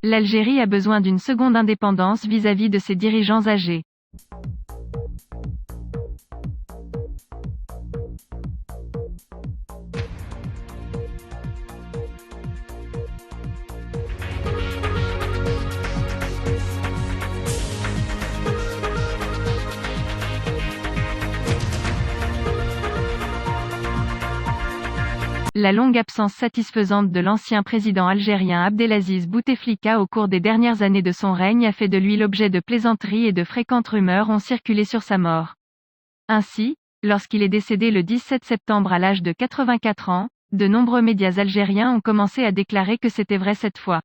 L'Algérie a besoin d'une seconde indépendance vis-à-vis de ses dirigeants âgés. La longue absence satisfaisante de l'ancien président algérien Abdelaziz Bouteflika au cours des dernières années de son règne a fait de lui l'objet de plaisanteries et de fréquentes rumeurs ont circulé sur sa mort. Ainsi, lorsqu'il est décédé le 17 septembre à l'âge de 84 ans, de nombreux médias algériens ont commencé à déclarer que c'était vrai cette fois.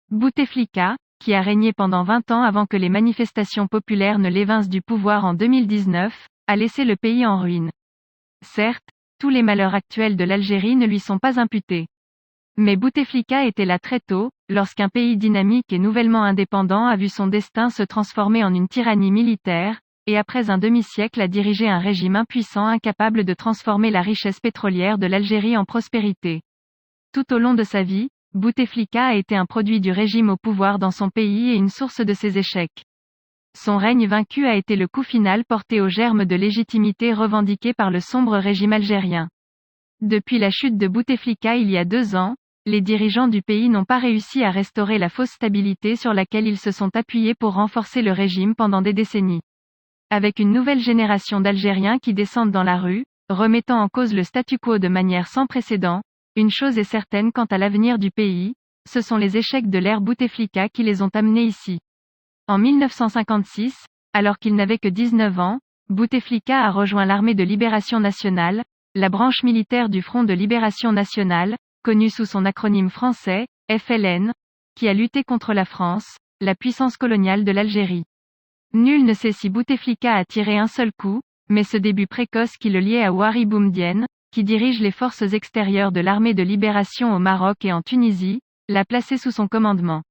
Bouteflika, qui a régné pendant 20 ans avant que les manifestations populaires ne l'évincent du pouvoir en 2019, a laissé le pays en ruine. Certes, tous les malheurs actuels de l'Algérie ne lui sont pas imputés. Mais Bouteflika était là très tôt, lorsqu'un pays dynamique et nouvellement indépendant a vu son destin se transformer en une tyrannie militaire, et après un demi-siècle a dirigé un régime impuissant incapable de transformer la richesse pétrolière de l'Algérie en prospérité. Tout au long de sa vie, Bouteflika a été un produit du régime au pouvoir dans son pays et une source de ses échecs. Son règne vaincu a été le coup final porté aux germes de légitimité revendiqués par le sombre régime algérien. Depuis la chute de Bouteflika il y a 2 ans, les dirigeants du pays n'ont pas réussi à restaurer la fausse stabilité sur laquelle ils se sont appuyés pour renforcer le régime pendant des décennies. Avec une nouvelle génération d'Algériens qui descendent dans la rue, remettant en cause le statu quo de manière sans précédent, une chose est certaine quant à l'avenir du pays, ce sont les échecs de l'ère Bouteflika qui les ont amenés ici. En 1956, alors qu'il n'avait que 19 ans, Bouteflika a rejoint l'Armée de Libération Nationale, la branche militaire du Front de Libération Nationale, connue sous son acronyme français, FLN, qui a lutté contre la France, la puissance coloniale de l'Algérie. Nul ne sait si Bouteflika a tiré un seul coup, mais ce début précoce qui le liait à Ouari Boumedienne, qui dirige les forces extérieures de l'Armée de Libération au Maroc et en Tunisie, l'a placé sous son commandement.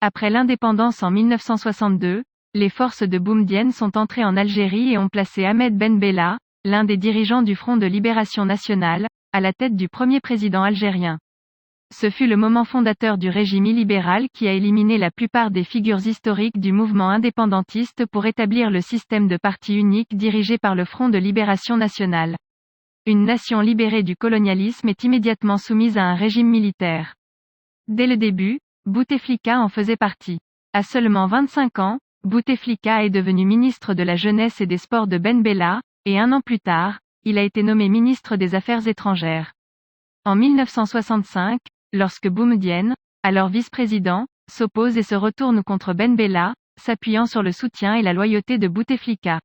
Après l'indépendance en 1962, les forces de Boumedienne sont entrées en Algérie et ont placé Ahmed Ben Bella, l'un des dirigeants du Front de Libération Nationale, à la tête du premier président algérien. Ce fut le moment fondateur du régime illibéral qui a éliminé la plupart des figures historiques du mouvement indépendantiste pour établir le système de parti unique dirigé par le Front de Libération Nationale. Une nation libérée du colonialisme est immédiatement soumise à un régime militaire. Dès le début, Bouteflika en faisait partie. À seulement 25 ans, Bouteflika est devenu ministre de la Jeunesse et des Sports de Ben Bella, et 1 an plus tard, il a été nommé ministre des Affaires étrangères. En 1965, lorsque Boumedienne, alors vice-président, s'oppose et se retourne contre Ben Bella, s'appuyant sur le soutien et la loyauté de Bouteflika.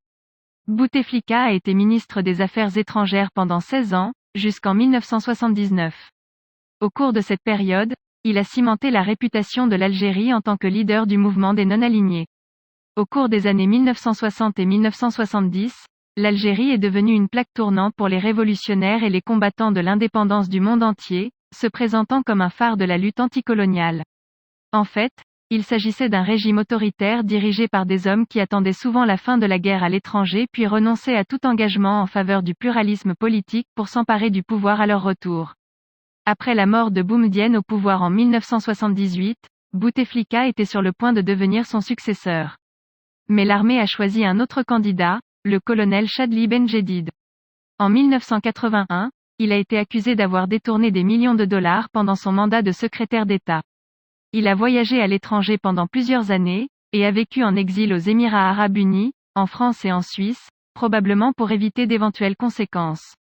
Bouteflika a été ministre des Affaires étrangères pendant 16 ans, jusqu'en 1979. Au cours de cette période, il a cimenté la réputation de l'Algérie en tant que leader du mouvement des non-alignés. Au cours des années 1960 et 1970, l'Algérie est devenue une plaque tournante pour les révolutionnaires et les combattants de l'indépendance du monde entier, se présentant comme un phare de la lutte anticoloniale. En fait, il s'agissait d'un régime autoritaire dirigé par des hommes qui attendaient souvent la fin de la guerre à l'étranger puis renonçaient à tout engagement en faveur du pluralisme politique pour s'emparer du pouvoir à leur retour. Après la mort de Boumedienne au pouvoir en 1978, Bouteflika était sur le point de devenir son successeur. Mais l'armée a choisi un autre candidat, le colonel Chadli Benjedid. En 1981, il a été accusé d'avoir détourné des millions de dollars pendant son mandat de secrétaire d'État. Il a voyagé à l'étranger pendant plusieurs années, et a vécu en exil aux Émirats arabes unis, en France et en Suisse, probablement pour éviter d'éventuelles conséquences.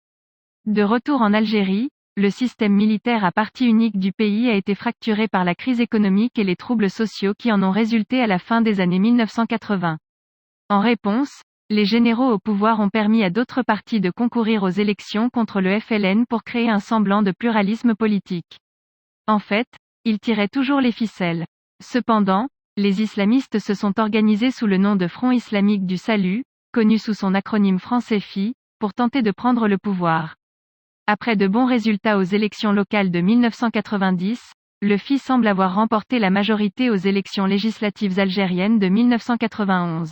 De retour en Algérie, le système militaire à parti unique du pays a été fracturé par la crise économique et les troubles sociaux qui en ont résulté à la fin des années 1980. En réponse, les généraux au pouvoir ont permis à d'autres partis de concourir aux élections contre le FLN pour créer un semblant de pluralisme politique. En fait, ils tiraient toujours les ficelles. Cependant, les islamistes se sont organisés sous le nom de Front islamique du salut, connu sous son acronyme français FI, pour tenter de prendre le pouvoir. Après de bons résultats aux élections locales de 1990, le FI semble avoir remporté la majorité aux élections législatives algériennes de 1991.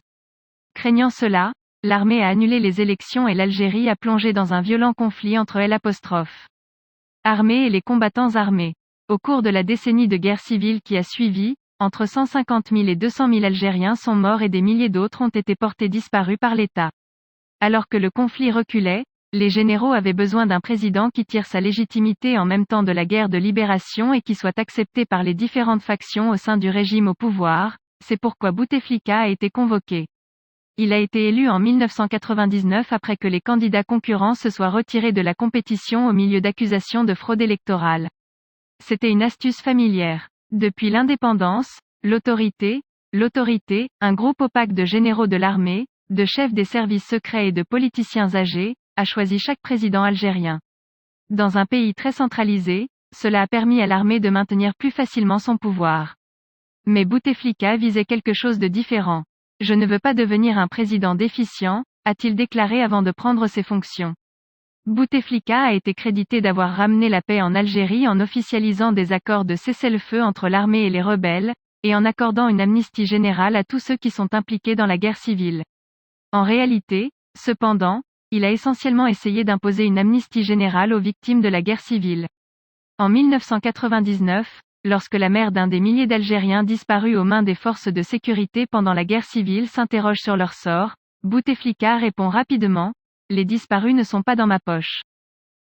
Craignant cela, l'armée a annulé les élections et l'Algérie a plongé dans un violent conflit entre l'armée et les combattants armés. Au cours de la décennie de guerre civile qui a suivi, entre 150 000 et 200 000 Algériens sont morts et des milliers d'autres ont été portés disparus par l'État. Alors que le conflit reculait, les généraux avaient besoin d'un président qui tire sa légitimité en même temps de la guerre de libération et qui soit accepté par les différentes factions au sein du régime au pouvoir, c'est pourquoi Bouteflika a été convoqué. Il a été élu en 1999 après que les candidats concurrents se soient retirés de la compétition au milieu d'accusations de fraude électorale. C'était une astuce familière. Depuis l'indépendance, l'autorité, un groupe opaque de généraux de l'armée, de chefs des services secrets et de politiciens âgés, a choisi chaque président algérien. Dans un pays très centralisé, cela a permis à l'armée de maintenir plus facilement son pouvoir. Mais Bouteflika visait quelque chose de différent. Je ne veux pas devenir un président déficient, a-t-il déclaré avant de prendre ses fonctions. Bouteflika a été crédité d'avoir ramené la paix en Algérie en officialisant des accords de cessez-le-feu entre l'armée et les rebelles, et en accordant une amnistie générale à tous ceux qui sont impliqués dans la guerre civile. En réalité, cependant, il a essentiellement essayé d'imposer une amnistie générale aux victimes de la guerre civile. En 1999, lorsque la mère d'un des milliers d'Algériens disparus aux mains des forces de sécurité pendant la guerre civile s'interroge sur leur sort, Bouteflika répond rapidement : « Les disparus ne sont pas dans ma poche. »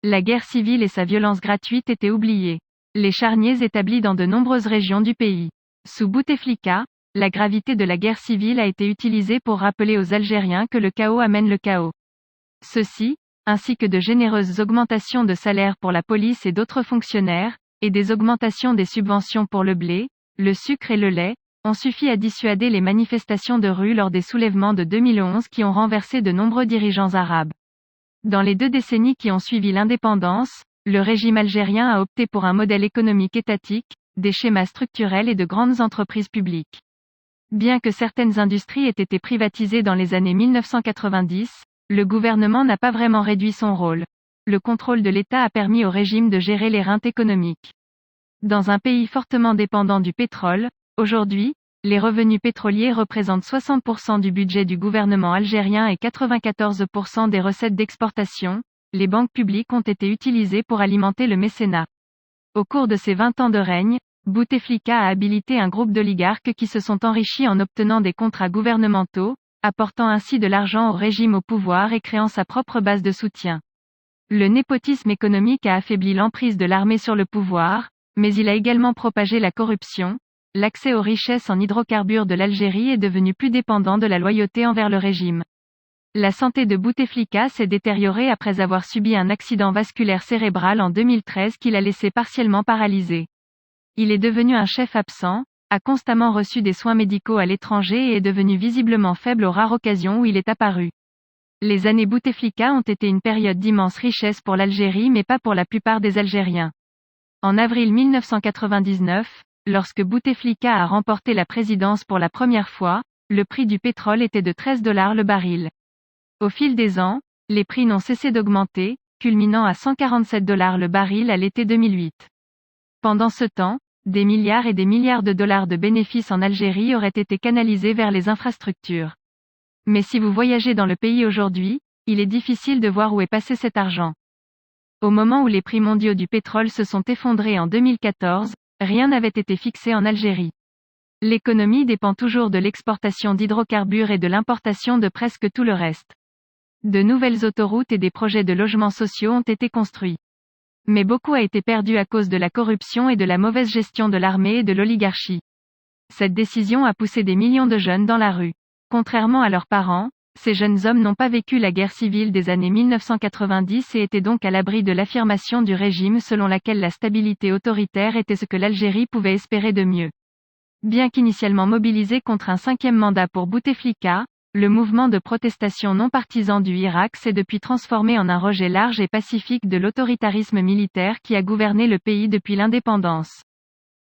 La guerre civile et sa violence gratuite étaient oubliées. Les charniers établis dans de nombreuses régions du pays. Sous Bouteflika, la gravité de la guerre civile a été utilisée pour rappeler aux Algériens que le chaos amène le chaos. Ceci, ainsi que de généreuses augmentations de salaire pour la police et d'autres fonctionnaires, et des augmentations des subventions pour le blé, le sucre et le lait, ont suffi à dissuader les manifestations de rue lors des soulèvements de 2011 qui ont renversé de nombreux dirigeants arabes. Dans les 2 décennies qui ont suivi l'indépendance, le régime algérien a opté pour un modèle économique étatique, des schémas structurels et de grandes entreprises publiques. Bien que certaines industries aient été privatisées dans les années 1990, le gouvernement n'a pas vraiment réduit son rôle. Le contrôle de l'État a permis au régime de gérer les rentes économiques. Dans un pays fortement dépendant du pétrole, aujourd'hui, les revenus pétroliers représentent 60% du budget du gouvernement algérien et 94% des recettes d'exportation. Les banques publiques ont été utilisées pour alimenter le mécénat. Au cours de ses 20 ans de règne, Bouteflika a habilité un groupe d'oligarques qui se sont enrichis en obtenant des contrats gouvernementaux, apportant ainsi de l'argent au régime au pouvoir et créant sa propre base de soutien. Le népotisme économique a affaibli l'emprise de l'armée sur le pouvoir, mais il a également propagé la corruption. L'accès aux richesses en hydrocarbures de l'Algérie est devenu plus dépendant de la loyauté envers le régime. La santé de Bouteflika s'est détériorée après avoir subi un accident vasculaire cérébral en 2013 qui l'a laissé partiellement paralysé. Il est devenu un chef absent, a constamment reçu des soins médicaux à l'étranger et est devenu visiblement faible aux rares occasions où il est apparu. Les années Bouteflika ont été une période d'immense richesse pour l'Algérie mais pas pour la plupart des Algériens. En avril 1999, lorsque Bouteflika a remporté la présidence pour la première fois, le prix du pétrole était de $13 le baril. Au fil des ans, les prix n'ont cessé d'augmenter, culminant à $147 le baril à l'été 2008. Pendant ce temps, des milliards et des milliards de dollars de bénéfices en Algérie auraient été canalisés vers les infrastructures. Mais si vous voyagez dans le pays aujourd'hui, il est difficile de voir où est passé cet argent. Au moment où les prix mondiaux du pétrole se sont effondrés en 2014, rien n'avait été fixé en Algérie. L'économie dépend toujours de l'exportation d'hydrocarbures et de l'importation de presque tout le reste. De nouvelles autoroutes et des projets de logements sociaux ont été construits. Mais beaucoup a été perdu à cause de la corruption et de la mauvaise gestion de l'armée et de l'oligarchie. Cette décision a poussé des millions de jeunes dans la rue. Contrairement à leurs parents, ces jeunes hommes n'ont pas vécu la guerre civile des années 1990 et étaient donc à l'abri de l'affirmation du régime selon laquelle la stabilité autoritaire était ce que l'Algérie pouvait espérer de mieux. Bien qu'initialement mobilisé contre un 5e mandat pour Bouteflika, le mouvement de protestation non partisan du Irak s'est depuis transformé en un rejet large et pacifique de l'autoritarisme militaire qui a gouverné le pays depuis l'indépendance.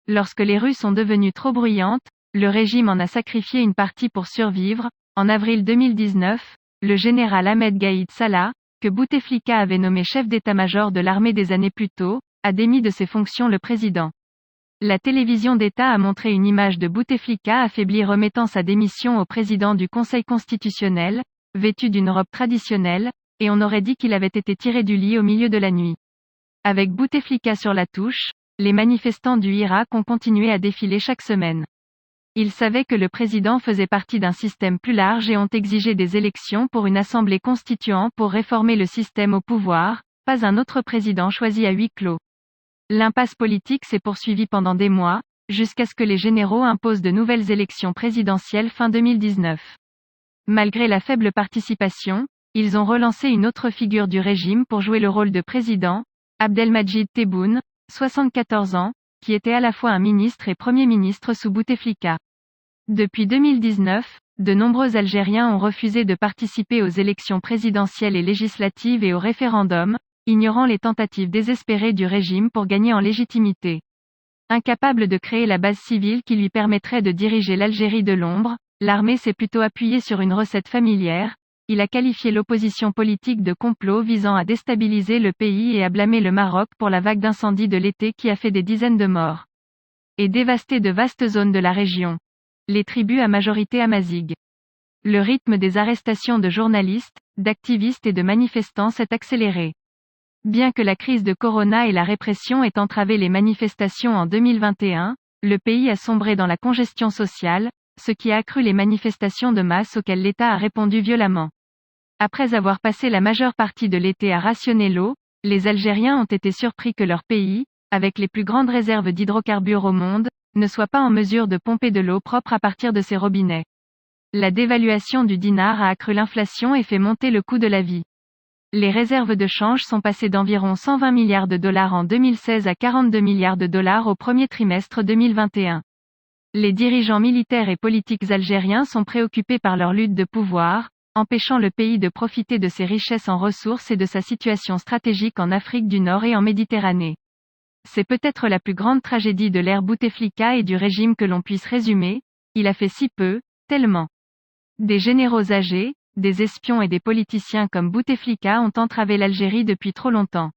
Lorsque les rues sont devenues trop bruyantes, le régime en a sacrifié une partie pour survivre. En avril 2019, le général Ahmed Gaïd Salah, que Bouteflika avait nommé chef d'état-major de l'armée des années plus tôt, a démis de ses fonctions le président. La télévision d'État a montré une image de Bouteflika affaibli remettant sa démission au président du Conseil constitutionnel, vêtu d'une robe traditionnelle, et on aurait dit qu'il avait été tiré du lit au milieu de la nuit. Avec Bouteflika sur la touche, les manifestants du Irak ont continué à défiler chaque semaine. Ils savaient que le président faisait partie d'un système plus large et ont exigé des élections pour une assemblée constituante pour réformer le système au pouvoir, pas un autre président choisi à huis clos. L'impasse politique s'est poursuivie pendant des mois, jusqu'à ce que les généraux imposent de nouvelles élections présidentielles fin 2019. Malgré la faible participation, ils ont relancé une autre figure du régime pour jouer le rôle de président, Abdelmadjid Tebboune, 74 ans, qui était à la fois un ministre et Premier ministre sous Bouteflika. Depuis 2019, de nombreux Algériens ont refusé de participer aux élections présidentielles et législatives et au référendum, ignorant les tentatives désespérées du régime pour gagner en légitimité. Incapable de créer la base civile qui lui permettrait de diriger l'Algérie de l'ombre, l'armée s'est plutôt appuyée sur une recette familière. Il a qualifié l'opposition politique de complot visant à déstabiliser le pays et à blâmer le Maroc pour la vague d'incendies de l'été qui a fait des dizaines de morts et dévasté de vastes zones de la région. Les tribus à majorité amazigh. Le rythme des arrestations de journalistes, d'activistes et de manifestants s'est accéléré. Bien que la crise de Corona et la répression aient entravé les manifestations en 2021, le pays a sombré dans la congestion sociale, ce qui a accru les manifestations de masse auxquelles l'État a répondu violemment. Après avoir passé la majeure partie de l'été à rationner l'eau, les Algériens ont été surpris que leur pays, avec les plus grandes réserves d'hydrocarbures au monde, ne soit pas en mesure de pomper de l'eau propre à partir de ses robinets. La dévaluation du dinar a accru l'inflation et fait monter le coût de la vie. Les réserves de change sont passées d'environ 120 milliards de dollars en 2016 à 42 milliards de dollars au premier trimestre 2021. Les dirigeants militaires et politiques algériens sont préoccupés par leur lutte de pouvoir, empêchant le pays de profiter de ses richesses en ressources et de sa situation stratégique en Afrique du Nord et en Méditerranée. C'est peut-être la plus grande tragédie de l'ère Bouteflika et du régime que l'on puisse résumer, il a fait si peu, tellement. Des généraux âgés, des espions et des politiciens comme Bouteflika ont entravé l'Algérie depuis trop longtemps.